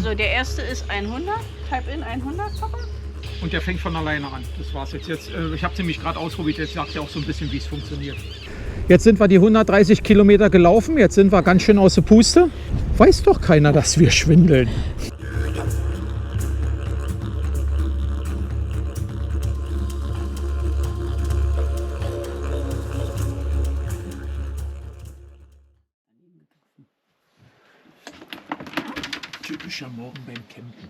Also der erste ist 100. Type in 100, Papa. Und der fängt von alleine an. Das war's jetzt. Ich habe nämlich gerade ausprobiert, jetzt sagt er auch so ein bisschen, wie es funktioniert. Jetzt sind wir die 130 Kilometer gelaufen, jetzt sind wir ganz schön aus der Puste. Weiß doch keiner, dass wir schwindeln. Typischer Morgen beim Campen.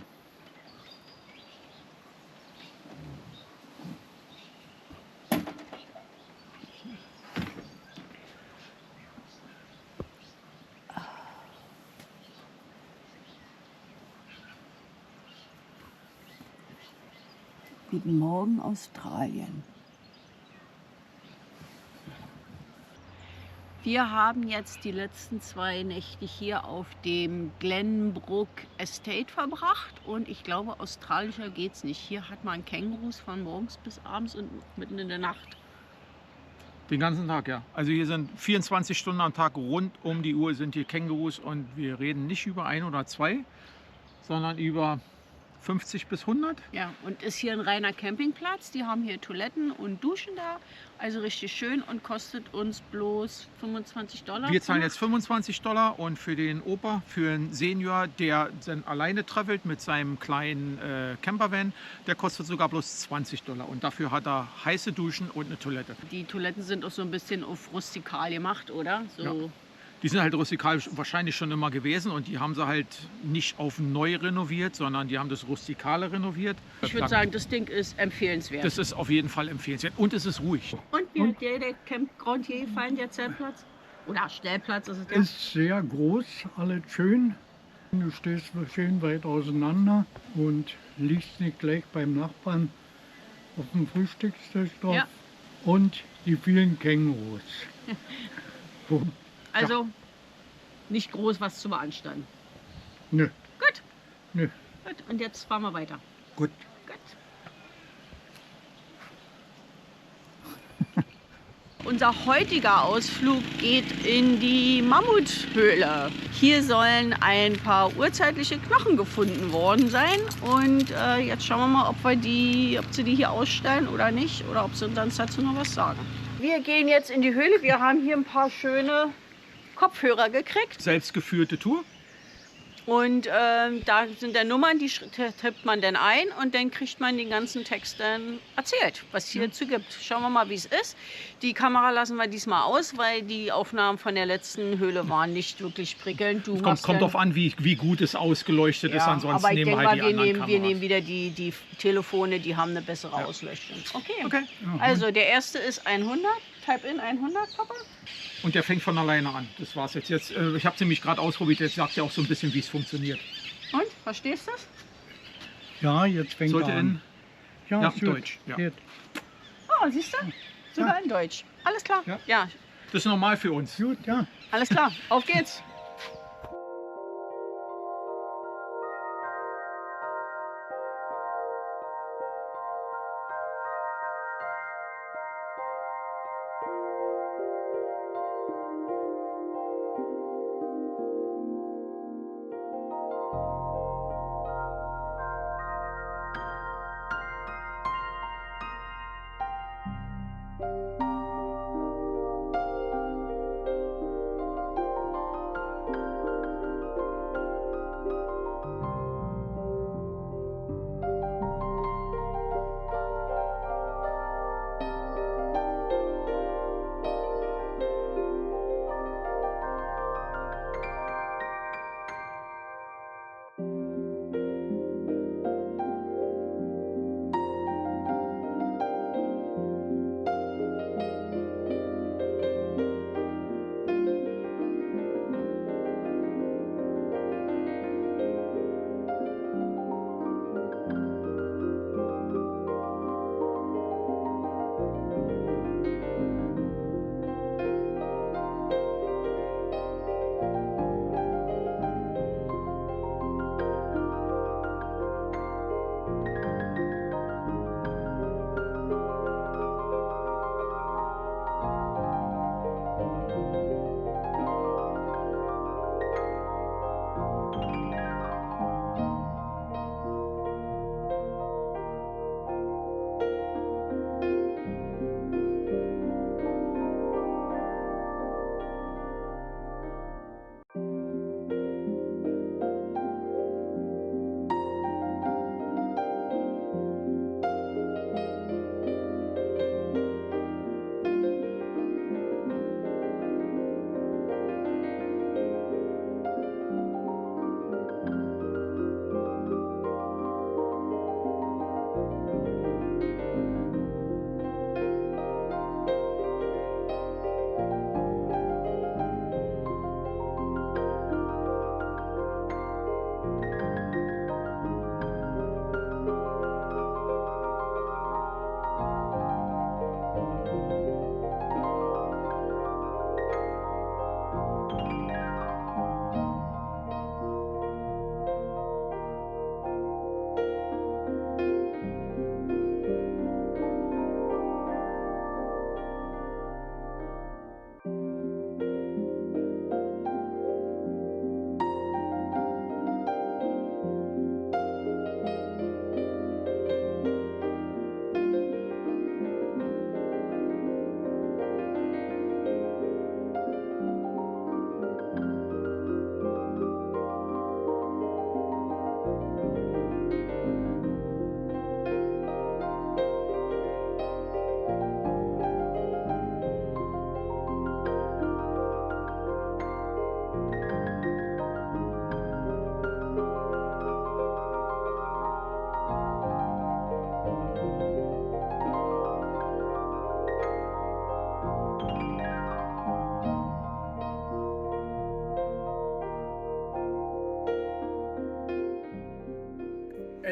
Guten Morgen, Australien. Wir haben jetzt die letzten 2 Nächte hier auf dem Glenbrook Estate verbracht und ich glaube, australischer geht's nicht. Hier hat man Kängurus von morgens bis abends und mitten in der Nacht. Den ganzen Tag, ja. Also hier sind 24 Stunden am Tag rund um die Uhr sind hier Kängurus und wir reden nicht über 1 oder 2, sondern über 50 bis 100. Ja, und ist hier ein reiner Campingplatz. Die haben hier Toiletten und Duschen da. Also richtig schön und kostet uns bloß $25. Wir zahlen jetzt $25 und für den Opa, für einen Senior, der dann alleine travelt mit seinem kleinen Campervan, der kostet sogar bloß $20 und dafür hat er heiße Duschen und eine Toilette. Die Toiletten sind auch so ein bisschen auf rustikal gemacht, oder? So. Ja. Die sind halt rustikal wahrscheinlich schon immer gewesen und die haben sie halt nicht auf neu renoviert, sondern die haben das rustikale renoviert. Ich würde sagen, das Ding ist empfehlenswert. Das ist auf jeden Fall empfehlenswert und es ist ruhig. Und wie hat dir der Campground hier gefallen, der Zeltplatz? Oder Stellplatz ist es ja? Ist sehr groß, alles schön. Du stehst schön weit auseinander und liegst nicht gleich beim Nachbarn auf dem Frühstückstisch drauf. Ja. Und die vielen Kängurus. Also nicht groß was zu beanstanden. Nö, Gut, nö, gut. Und jetzt fahren wir weiter. gut. Gut. Unser heutiger Ausflug geht in die Mammuthöhle. Hier sollen ein paar urzeitliche Knochen gefunden worden sein. Und jetzt schauen wir mal, ob sie die hier ausstellen oder nicht. Oder ob sie uns dazu noch was sagen. Wir gehen jetzt in die Höhle. Wir haben hier ein paar schöne Kopfhörer gekriegt. Selbstgeführte Tour. Und da sind dann Nummern, die tippt man dann ein und dann kriegt man den ganzen Text dann erzählt, was hierzu gibt. Schauen wir mal, wie es ist. Die Kamera lassen wir diesmal aus, weil die Aufnahmen von der letzten Höhle waren nicht wirklich prickelnd. Kommt darauf an, wie gut es ausgeleuchtet ist, ansonsten aber ich nehmen denke wir halt mal, die anderen wir Kameras. nehmen wieder die Telefone, die haben eine bessere Ausleuchtung. Okay. Okay. Also der erste ist 100. Type in 100, Papa. Und der fängt von alleine an. Das war's jetzt. Ich habe es nämlich gerade ausprobiert, jetzt sagt er auch so ein bisschen, wie es funktioniert. Und, verstehst du es? Ja, jetzt fängt Sollte er in an. Ja, ja, Deutsch. Ja. Geht. Oh, siehst du? Sogar in Deutsch. Alles klar. Ja. Ja, Das ist normal für uns. Gut, ja. alles klar. Auf geht's.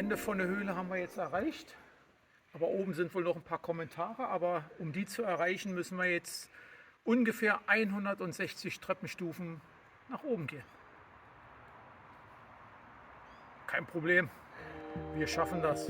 Ende von der Höhle haben wir jetzt erreicht. Aber oben sind wohl noch ein paar Kommentare. Aber um die zu erreichen, müssen wir jetzt ungefähr 160 Treppenstufen nach oben gehen. Kein Problem, wir schaffen das.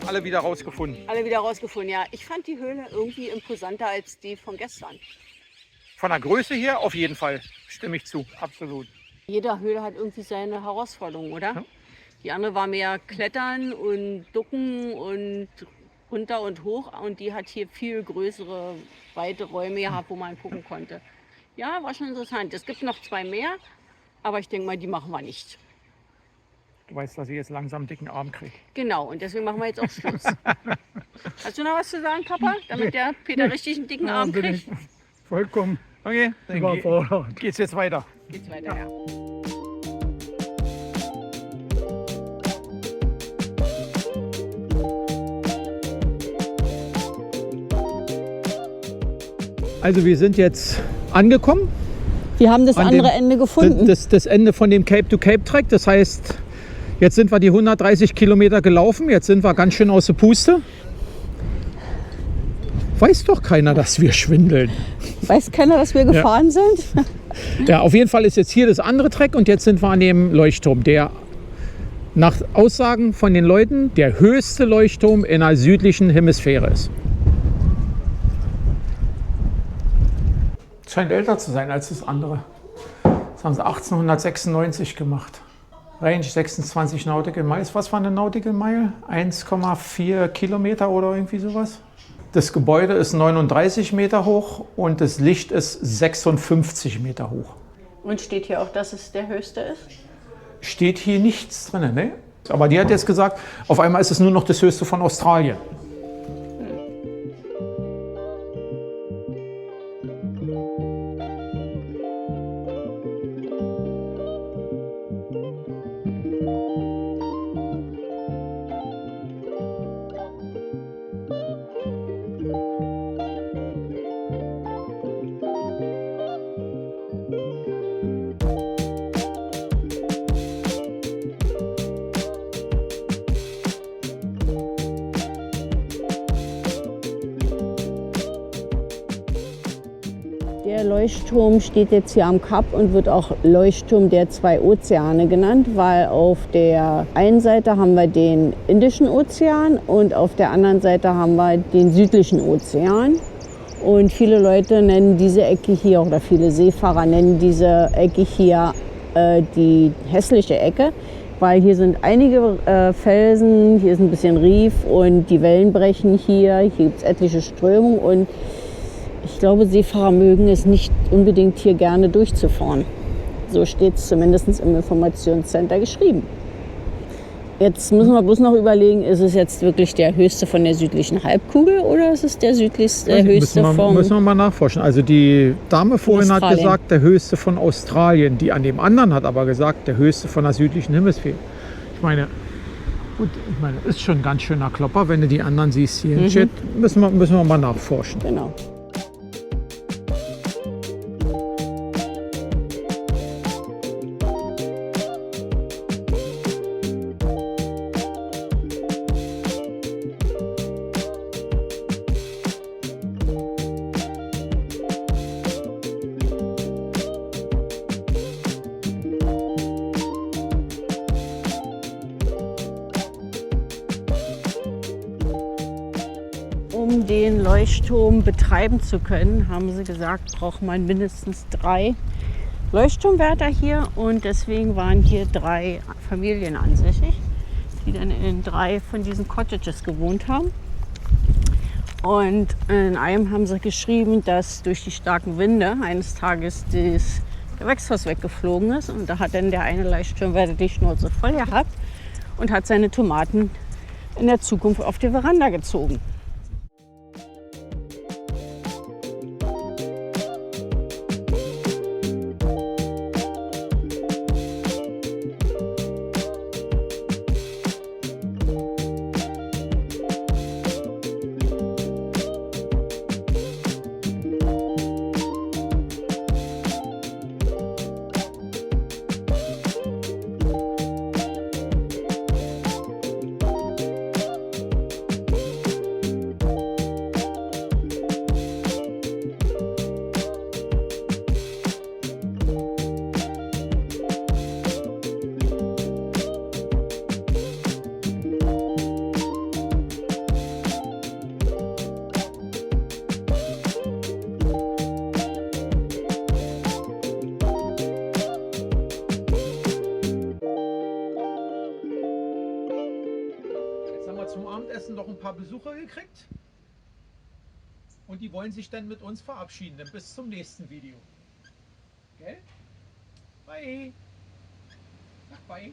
Alle wieder rausgefunden. Alle wieder rausgefunden, ja. Ich fand die Höhle irgendwie imposanter als die von gestern. Von der Größe her auf jeden Fall, stimme ich zu, absolut. Jede Höhle hat irgendwie seine Herausforderung, oder? Ja. Die andere war mehr Klettern und Ducken und runter und hoch. Und die hat hier viel größere, weite Räume gehabt, wo man gucken konnte. Ja, war schon interessant. Es gibt noch 2 mehr, aber ich denke mal, die machen wir nicht. Du weißt, dass ich jetzt langsam einen dicken Arm kriege. Genau, und deswegen machen wir jetzt auch Schluss. Hast du noch was zu sagen, Papa? Damit der Peter richtig einen dicken Arm bin kriegt? ich vollkommen Okay, dann überfordert. geht's jetzt weiter. Geht's weiter, ja. Also wir sind jetzt angekommen. Wir haben das An andere dem- Ende gefunden. Das Ende von dem Cape-to-Cape-Trek. Das heißt, jetzt sind wir die 130 Kilometer gelaufen. Jetzt sind wir ganz schön aus der Puste. Weiß doch keiner, dass wir schwindeln. Weiß keiner, dass wir gefahren sind? Ja, auf jeden Fall ist jetzt hier das andere Trek und jetzt sind wir an dem Leuchtturm, der nach Aussagen von den Leuten der höchste Leuchtturm in der südlichen Hemisphäre ist. Scheint älter zu sein als das andere. Das haben sie 1896 gemacht. Range 26 Nautical Miles. Was war eine Nautical Mile? 1,4 Kilometer oder irgendwie sowas. Das Gebäude ist 39 Meter hoch und das Licht ist 56 Meter hoch. Und steht hier auch, dass es der höchste ist? Steht hier nichts drin, ne? Aber die hat jetzt gesagt, auf einmal ist es nur noch das höchste von Australien. Der Leuchtturm steht jetzt hier am Kap und wird auch Leuchtturm der 2 Ozeane genannt, weil auf der einen Seite haben wir den Indischen Ozean und auf der anderen Seite haben wir den südlichen Ozean. Und viele Leute nennen diese Ecke hier, oder viele Seefahrer nennen diese Ecke hier die hässliche Ecke, weil hier sind einige Felsen, hier ist ein bisschen Riff und die Wellen brechen hier, hier gibt es etliche Strömungen und ich glaube, Seefahrer mögen es nicht unbedingt hier gerne durchzufahren. So steht es zumindest im Informationscenter geschrieben. Jetzt müssen wir bloß noch überlegen, ist es jetzt wirklich der höchste von der südlichen Halbkugel oder ist es der südlichste, höchste von... Müssen wir mal nachforschen. Also die Dame vorhin hat Australien. gesagt, der höchste von Australien. Die an dem anderen hat aber gesagt, der höchste von der südlichen Hemisphäre. Ich meine, gut, ist schon ein ganz schöner Klopper, wenn du die anderen siehst hier im Chat. Müssen wir mal nachforschen. Genau. Um den Leuchtturm betreiben zu können, haben sie gesagt, braucht man mindestens 3 Leuchtturmwärter hier. Und deswegen waren hier 3 Familien ansässig, die dann in 3 von diesen Cottages gewohnt haben. Und in einem haben sie geschrieben, dass durch die starken Winde eines Tages das Gewächshaus weggeflogen ist. Und da hat dann der eine Leuchtturmwärter die Schnauze voll gehabt und hat seine Tomaten in der Zukunft auf die Veranda gezogen. Zum Abendessen noch ein paar Besucher gekriegt und die wollen sich dann mit uns verabschieden. Dann bis zum nächsten Video. Gell? Bye. Ach, bye.